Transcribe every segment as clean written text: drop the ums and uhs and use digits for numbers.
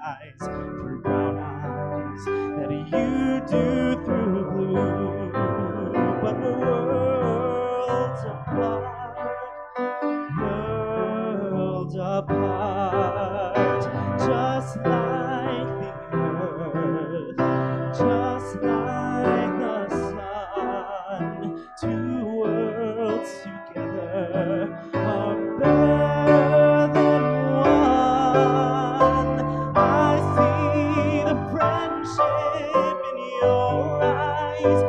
eyes, through brown eyes, that you do through blue. But we're worlds apart, just like the earth, just like the sun. Two worlds together are better than one. I see the friendship in your eyes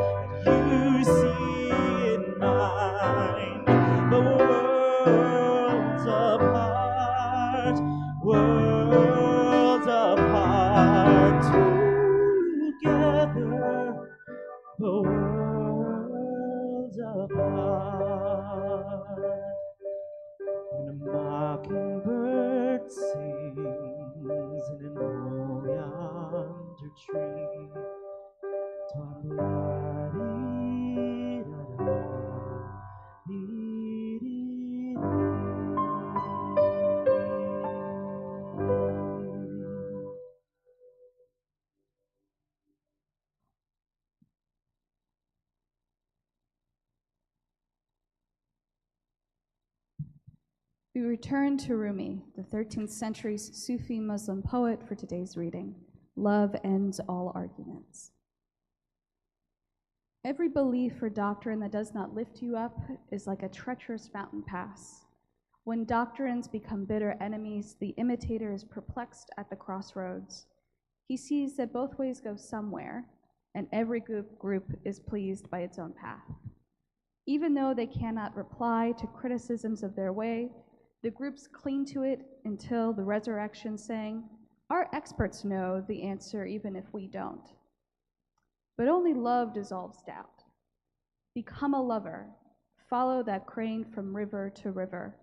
that you see in mine. But worlds apart, together, but worlds apart. And a mockingbird sings in an old yonder tree. We return to Rumi, the 13th century's Sufi Muslim poet, for today's reading. Love ends all arguments. Every belief or doctrine that does not lift you up is like a treacherous fountain pass. When doctrines become bitter enemies, the imitator is perplexed at the crossroads. He sees that both ways go somewhere, and every group is pleased by its own path. Even though they cannot reply to criticisms of their way, the groups cling to it until the resurrection, saying, "Our experts know the answer even if we don't." But only love dissolves doubt. Become a lover. Follow that crane from river to river.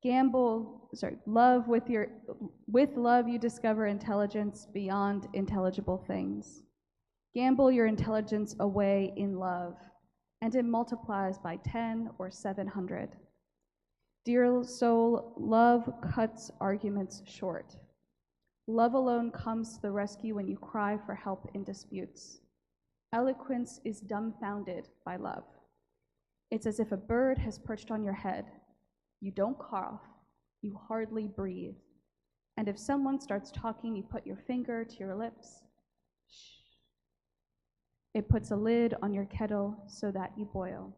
Love with love you discover intelligence beyond intelligible things. Gamble your intelligence away in love, and it multiplies by 10 or 700. Dear soul, love cuts arguments short. Love alone comes to the rescue when you cry for help in disputes. Eloquence is dumbfounded by love. It's as if a bird has perched on your head. You don't cough, you hardly breathe. And if someone starts talking, you put your finger to your lips. Shh. It puts a lid on your kettle so that you boil.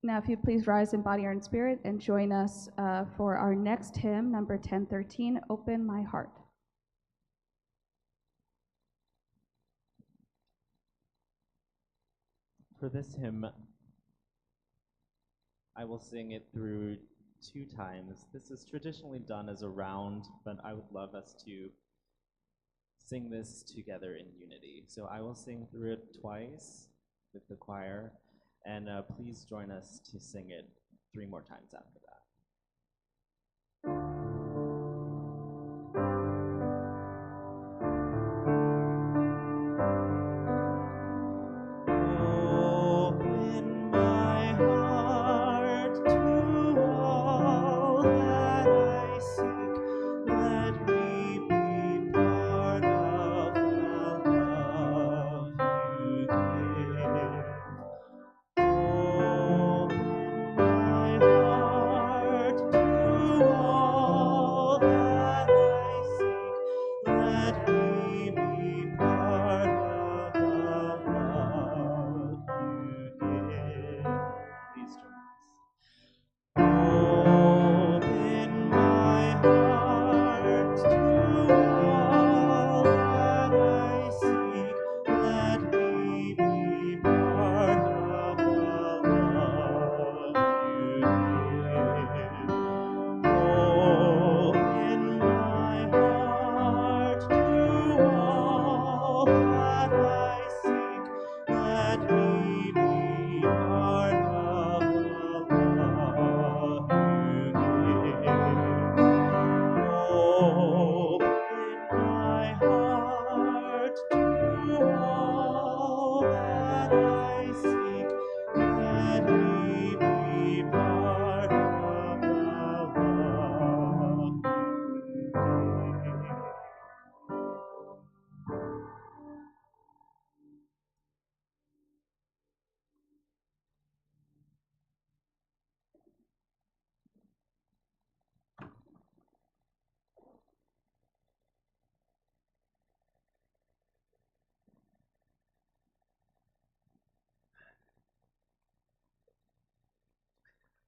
Now, if you'd please rise in body or in spirit and join us for our next hymn, number 1013, Open My Heart. For this hymn, I will sing it through 2 times. This is traditionally done as a round, but I would love us to sing this together in unity. So I will sing through it twice with the choir, and please join us to sing it 3 more times after that.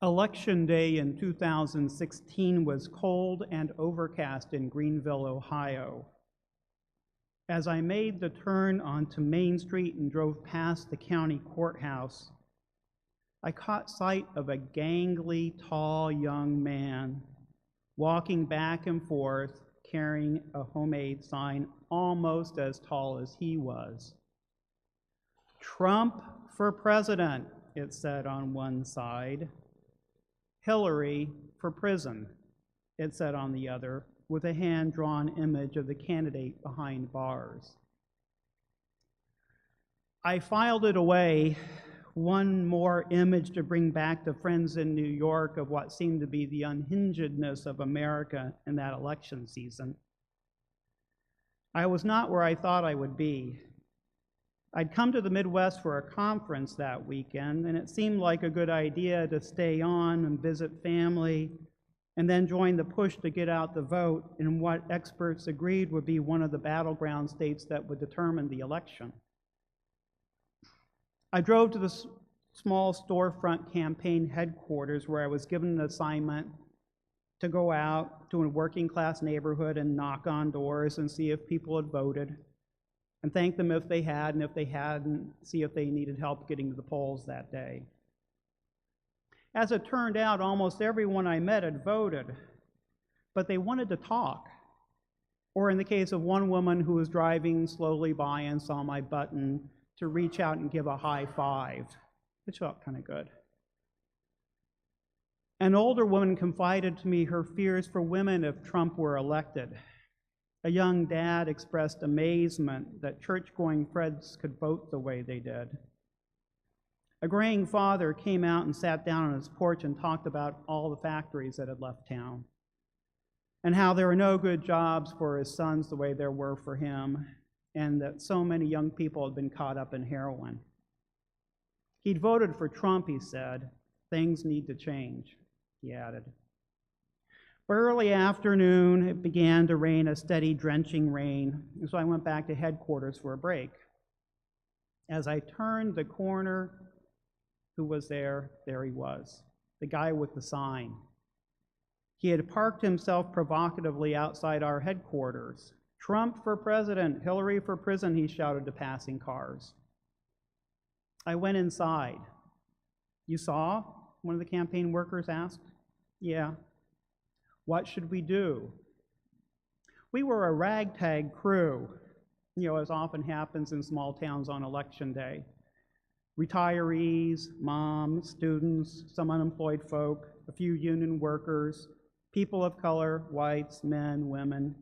Election day in 2016 was cold and overcast in Greenville, Ohio. As I made the turn onto Main Street and drove past the county courthouse, I caught sight of a gangly, tall young man walking back and forth carrying a homemade sign almost as tall as he was. "Trump for president," it said on one side. "Hillary for prison," it said on the other, with a hand-drawn image of the candidate behind bars. I filed it away, one more image to bring back to friends in New York of what seemed to be the unhingedness of America in that election season. I was not where I thought I would be. I'd come to the Midwest for a conference that weekend, and it seemed like a good idea to stay on and visit family, and then join the push to get out the vote in what experts agreed would be one of the battleground states that would determine the election. I drove to the small storefront campaign headquarters where I was given an assignment to go out to a working class neighborhood and knock on doors and see if people had voted, and thank them if they had, and if they hadn't, see if they needed help getting to the polls that day. As it turned out, almost everyone I met had voted, but they wanted to talk. Or in the case of one woman who was driving slowly by and saw my button, to reach out and give a high five, which felt kind of good. An older woman confided to me her fears for women if Trump were elected. A young dad expressed amazement that church-going friends could vote the way they did. A graying father came out and sat down on his porch and talked about all the factories that had left town, and how there were no good jobs for his sons the way there were for him, and that so many young people had been caught up in heroin. He'd voted for Trump, he said. Things need to change, he added. By early afternoon, it began to rain, a steady, drenching rain, and so I went back to headquarters for a break. As I turned the corner, who was there? There he was, the guy with the sign. He had parked himself provocatively outside our headquarters. "Trump for president, Hillary for prison," he shouted to passing cars. I went inside. "You saw?" one of the campaign workers asked. "Yeah." "What should we do?" We were a ragtag crew, as often happens in small towns on election day. Retirees, moms, students, some unemployed folk, a few union workers, people of color, whites, men, women,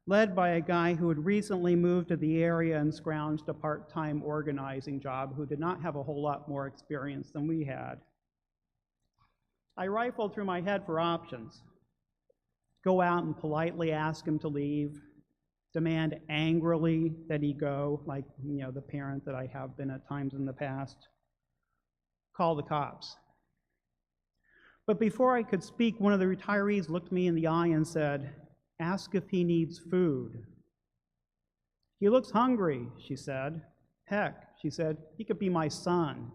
led by a guy who had recently moved to the area and scrounged a part-time organizing job, who did not have a whole lot more experience than we had. I rifled through my head for options. Go out and politely ask him to leave, demand angrily that he go, like the parent that I have been at times in the past, call the cops. But before I could speak, one of the retirees looked me in the eye and said, "Ask if he needs food." "He looks hungry," she said. "Heck," she said, "he could be my son."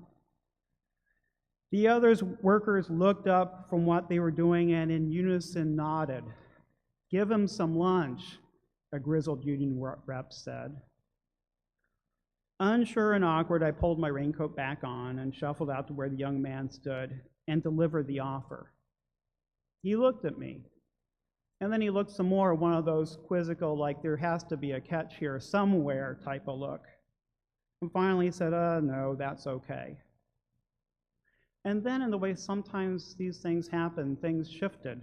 The other workers looked up from what they were doing and in unison nodded. "Give him some lunch," a grizzled union rep said. Unsure and awkward, I pulled my raincoat back on and shuffled out to where the young man stood and delivered the offer. He looked at me. And then he looked some more, one of those quizzical, like there has to be a catch here somewhere type of look. And finally he said, "No, that's okay." And then in the way sometimes these things happen, things shifted.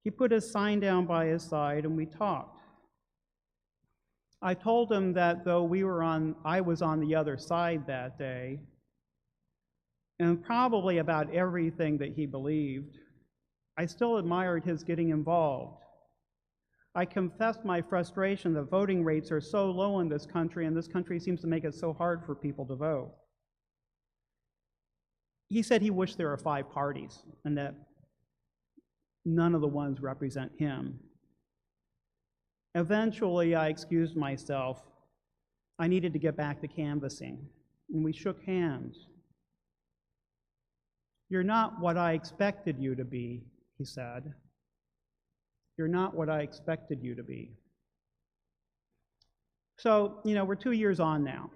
He put his sign down by his side and we talked. I told him that though I was on the other side that day, and probably about everything that he believed, I still admired his getting involved. I confessed my frustration that voting rates are so low in this country, and this country seems to make it so hard for people to vote. He said he wished there were 5 parties, and that none of the ones represent him. Eventually, I excused myself. I needed to get back to canvassing, and we shook hands. "You're not what I expected you to be," he said. "You're not what I expected you to be." So, we're 2 years on now.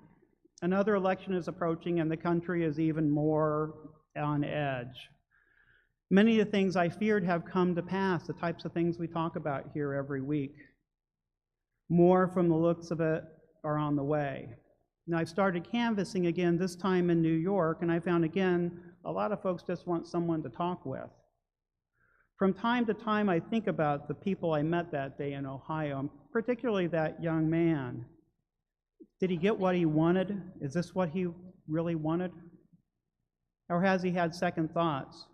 Another election is approaching, and the country is even more on edge. Many of the things I feared have come to pass, the types of things we talk about here every week. More, from the looks of it, are on the way. Now, I've started canvassing again, this time in New York, and I found again, a lot of folks just want someone to talk with. From time to time, I think about the people I met that day in Ohio, and particularly that young man. Did he get what he wanted? Is this what he really wanted? Or has he had second thoughts?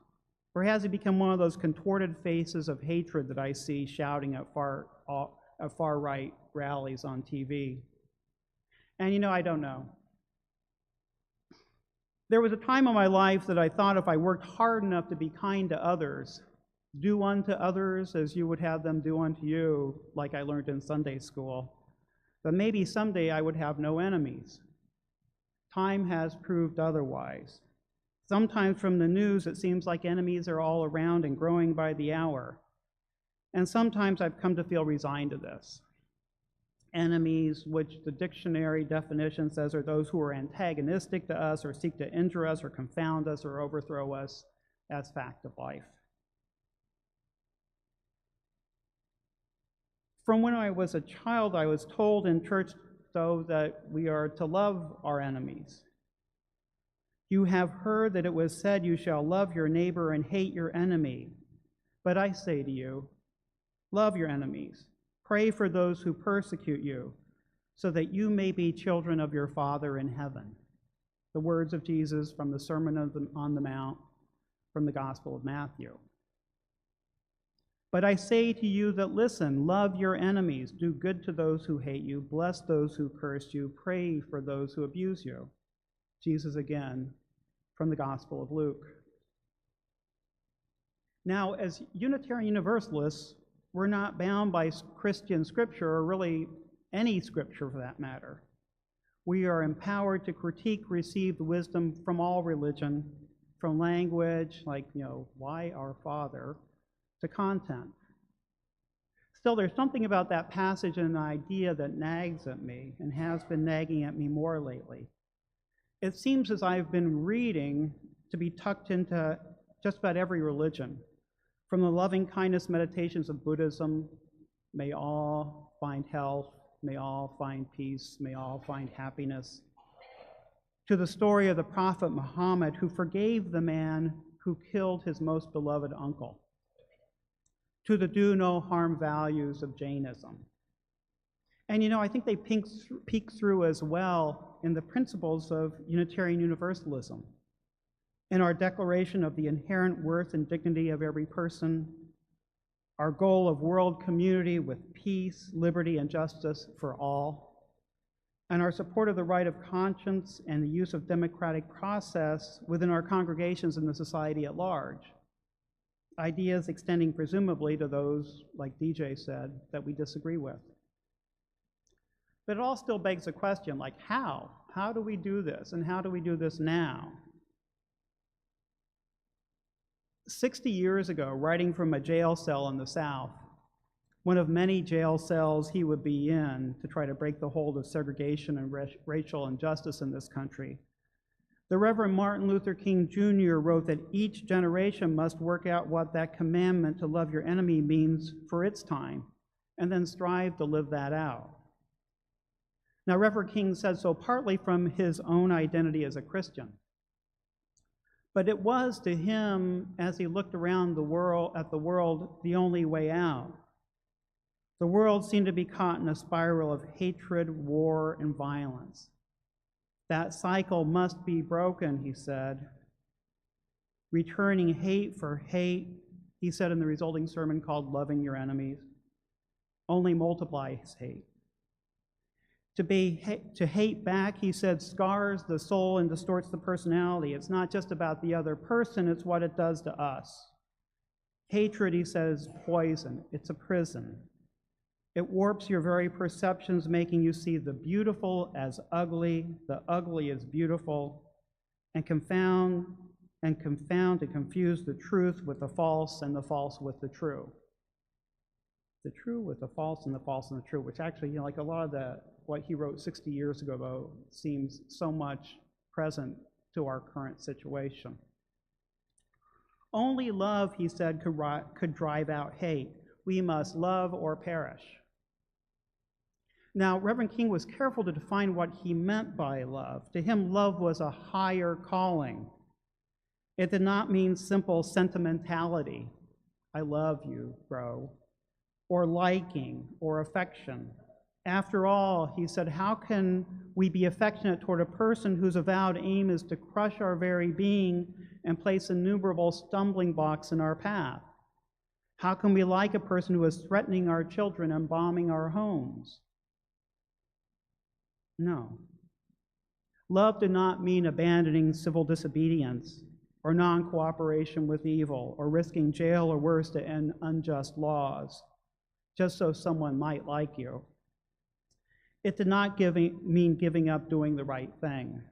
Or has he become one of those contorted faces of hatred that I see shouting at far-right rallies on TV? And I don't know. There was a time in my life that I thought if I worked hard enough to be kind to others, do unto others as you would have them do unto you, like I learned in Sunday school, that maybe someday I would have no enemies. Time has proved otherwise. Sometimes from the news, it seems like enemies are all around and growing by the hour. And sometimes I've come to feel resigned to this. Enemies, which the dictionary definition says are those who are antagonistic to us or seek to injure us or confound us or overthrow us, as fact of life. From when I was a child, I was told in church, though, that we are to love our enemies. You have heard that it was said, "You shall love your neighbor and hate your enemy." But I say to you, love your enemies. Pray for those who persecute you, so that you may be children of your Father in heaven. The words of Jesus from the Sermon on the Mount from the Gospel of Matthew. But I say to you that listen, love your enemies, do good to those who hate you, bless those who curse you, pray for those who abuse you. Jesus again from the Gospel of Luke. Now, as Unitarian Universalists, we're not bound by Christian scripture, or really any scripture for that matter. We are empowered to critique received wisdom from all religion, from language like, why our Father, to content. Still, there's something about that passage and an idea that nags at me and has been nagging at me more lately. It seems as I've been reading to be tucked into just about every religion. From the loving kindness meditations of Buddhism, may all find health, may all find peace, may all find happiness, to the story of the Prophet Muhammad who forgave the man who killed his most beloved uncle, to the do no harm values of Jainism. And I think they peek through as well in the principles of Unitarian Universalism, in our declaration of the inherent worth and dignity of every person, our goal of world community with peace, liberty, and justice for all, and our support of the right of conscience and the use of democratic process within our congregations and the society at large. Ideas extending presumably to those, like DJ said, that we disagree with. But it all still begs the question, like how? How do we do this, and how do we do this now? 60 years ago, writing from a jail cell in the South, one of many jail cells he would be in to try to break the hold of segregation and racial injustice in this country, the Reverend Martin Luther King Jr. wrote that each generation must work out what that commandment to love your enemy means for its time, and then strive to live that out. Now, Reverend King said so partly from his own identity as a Christian, but it was to him, as he looked around the world, the only way out. The world seemed to be caught in a spiral of hatred, war, and violence. That cycle must be broken, he said. Returning hate for hate, he said in the resulting sermon called Loving Your Enemies, only multiplies hate. To hate back, he said, scars the soul and distorts the personality. It's not just about the other person, it's what it does to us. Hatred, he says, is poison. It's a prison. It warps your very perceptions, making you see the beautiful as ugly, the ugly as beautiful, and confound and confound and confuse the truth with the false and the false with the true. The true with the false and the false and the true, which actually, like a lot of what he wrote 60 years ago, though, seems so much present to our current situation. Only love, he said, could drive out hate. We must love or perish. Now, Reverend King was careful to define what he meant by love. To him, love was a higher calling. It did not mean simple sentimentality, I love you, bro, or liking or affection. After all, he said, how can we be affectionate toward a person whose avowed aim is to crush our very being and place innumerable stumbling blocks in our path? How can we like a person who is threatening our children and bombing our homes? No. Love did not mean abandoning civil disobedience or non-cooperation with evil or risking jail or worse to end unjust laws, just so someone might like you. It did not mean giving up doing the right thing.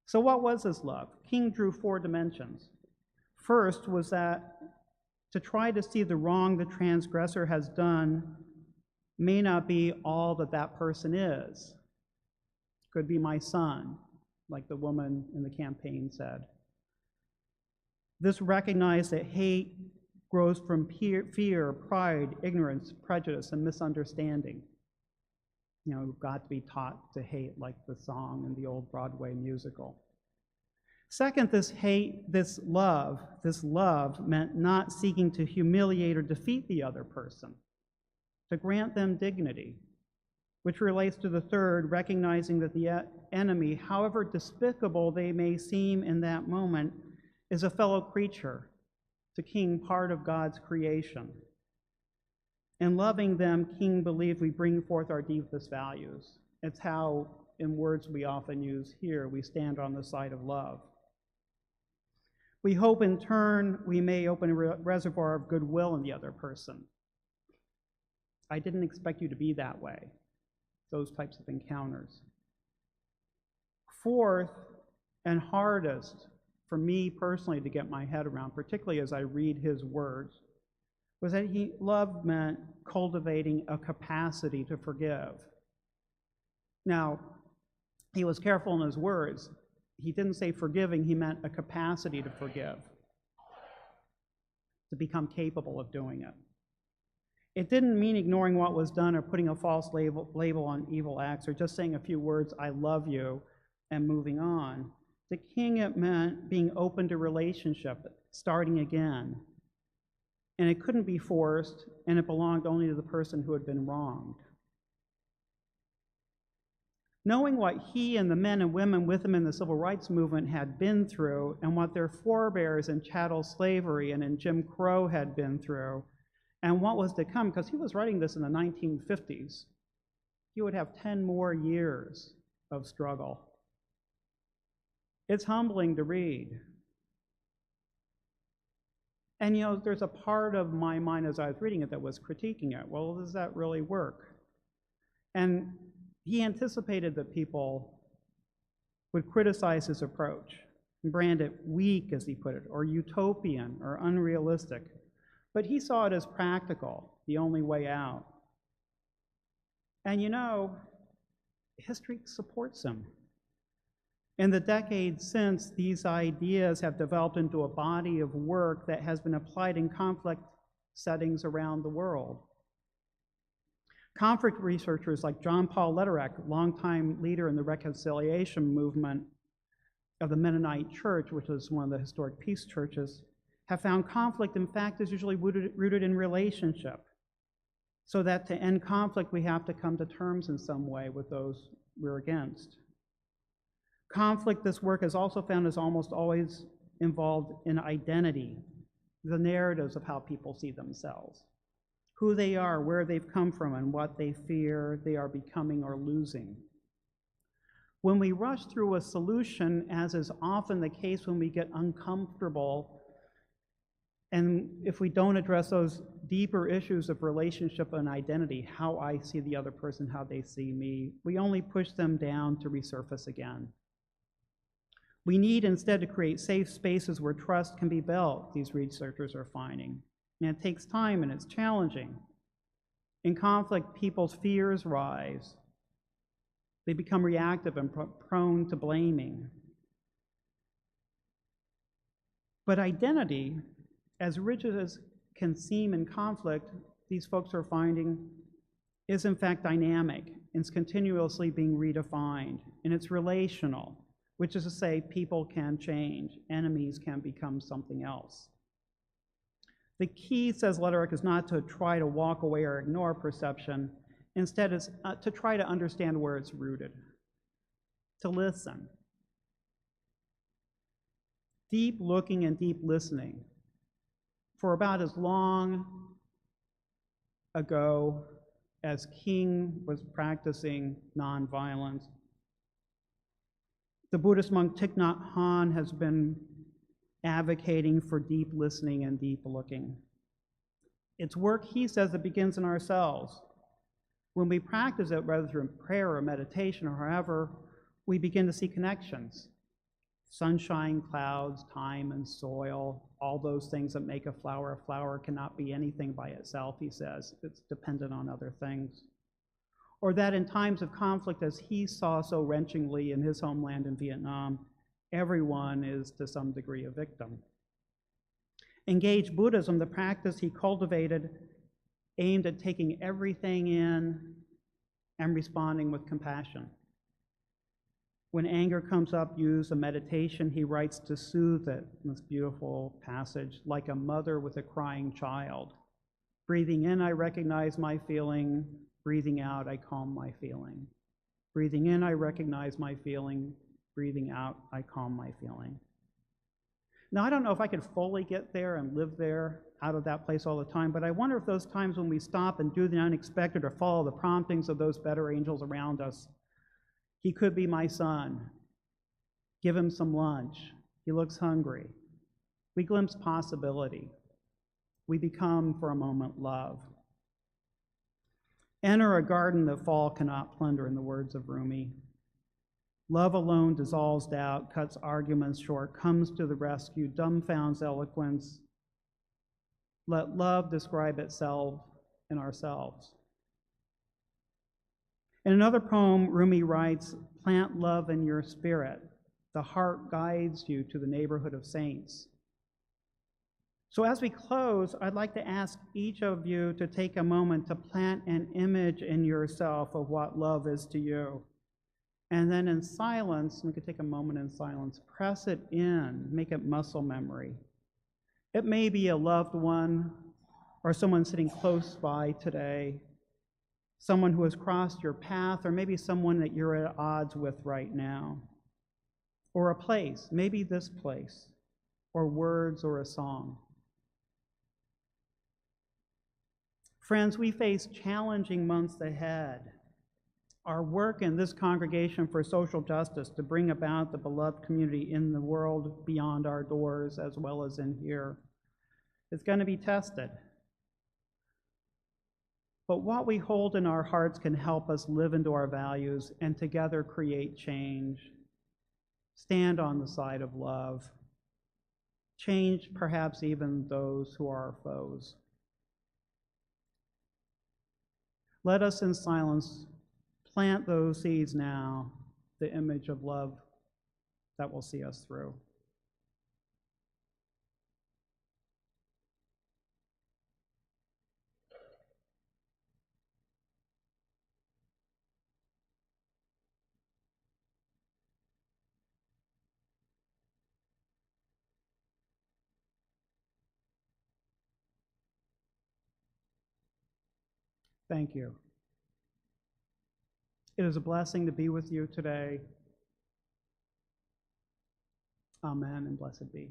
So what was this love? King drew 4 dimensions. First was that to try to see the wrong the transgressor has done may not be all that that person is. Could be my son, like the woman in the campaign said. This recognized that hate grows from fear, pride, ignorance, prejudice, and misunderstanding. You know, we've got to be taught to hate, like the song in the old Broadway musical. Second, this love meant not seeking to humiliate or defeat the other person, to grant them dignity, which relates to the third, recognizing that the enemy, however despicable they may seem in that moment, is a fellow creature, to King part of God's creation. In loving them, King believed we bring forth our deepest values. It's how, in words we often use here, we stand on the side of love. We hope in turn we may open a reservoir of goodwill in the other person. I didn't expect you to be that way. Those types of encounters. Fourth, and hardest for me personally to get my head around, particularly as I read his words, was that love meant cultivating a capacity to forgive. Now, he was careful in his words. He didn't say forgiving, he meant a capacity to forgive, to become capable of doing it. It didn't mean ignoring what was done or putting a false label on evil acts or just saying a few words, I love you, and moving on. To King, it meant being open to relationship, starting again. And it couldn't be forced, and it belonged only to the person who had been wronged. Knowing what he and the men and women with him in the civil rights movement had been through and what their forebears in chattel slavery and in Jim Crow had been through, and what was to come, because he was writing this in the 1950s, he would have 10 more years of struggle. It's humbling to read. And you know, there's a part of my mind as I was reading it that was critiquing it. Well, does that really work? And he anticipated that people would criticize his approach and brand it weak, as he put it, or utopian, or unrealistic. But he saw it as practical, the only way out. And you know, history supports him. In the decades since, these ideas have developed into a body of work that has been applied in conflict settings around the world. Conflict researchers like John Paul Lederach, longtime leader in the reconciliation movement of the Mennonite Church, which is one of the historic peace churches, have found conflict, in fact, is usually rooted in relationship. So that to end conflict, we have to come to terms in some way with those we're against. Conflict, this work has also found, is almost always involved in identity, the narratives of how people see themselves, who they are, where they've come from, and what they fear they are becoming or losing. When we rush through a solution, as is often the case when we get uncomfortable, and if we don't address those deeper issues of relationship and identity, how I see the other person, how they see me, we only push them down to resurface again. We need instead to create safe spaces where trust can be built, these researchers are finding. And it takes time and it's challenging. In conflict, people's fears rise. They become reactive and prone to blaming. But identity, as rigid as can seem in conflict, these folks are finding, is in fact dynamic. It's continuously being redefined, and it's relational, which is to say people can change, enemies can become something else. The key, says Lederich, is not to try to walk away or ignore perception. Instead, it's to try to understand where it's rooted, to listen. Deep looking and deep listening. For about as long ago as King was practicing nonviolence, the Buddhist monk Thich Nhat Hanh has been advocating for deep listening and deep looking. It's work, he says, that begins in ourselves. When we practice it, whether through prayer or meditation or however, we begin to see connections. Sunshine, clouds, time and soil, all those things that make a flower. A flower cannot be anything by itself, he says. It's dependent on other things. Or that in times of conflict, as he saw so wrenchingly in his homeland in Vietnam, everyone is to some degree a victim. Engaged Buddhism, the practice he cultivated, aimed at taking everything in and responding with compassion. When anger comes up, use a meditation, he writes, to soothe it, in this beautiful passage, like a mother with a crying child. Breathing in, I recognize my feeling. Breathing out, I calm my feeling. Breathing in, I recognize my feeling. Breathing out, I calm my feeling. Now, I don't know if I could fully get there and live there, out of that place all the time, but I wonder if those times when we stop and do the unexpected or follow the promptings of those better angels around us, he could be my son. Give him some lunch. He looks hungry. We glimpse possibility. We become, for a moment, love. Enter a garden that fall cannot plunder, in the words of Rumi. Love alone dissolves doubt, cuts arguments short, comes to the rescue, dumbfounds eloquence. Let love describe itself in ourselves. In another poem, Rumi writes, plant love in your spirit. The heart guides you to the neighborhood of saints. So as we close, I'd like to ask each of you to take a moment to plant an image in yourself of what love is to you. And then in silence, we could take a moment in silence, press it in, make it muscle memory. It may be a loved one or someone sitting close by today, someone who has crossed your path, or maybe someone that you're at odds with right now. Or a place, maybe this place, or words or a song. Friends, we face challenging months ahead. Our work in this congregation for social justice to bring about the beloved community in the world beyond our doors as well as in here is going to be tested. But what we hold in our hearts can help us live into our values and together create change. Stand on the side of love. Change perhaps even those who are our foes. Let us in silence plant those seeds now, the image of love that will see us through. Thank you. It is a blessing to be with you today. Amen and blessed be.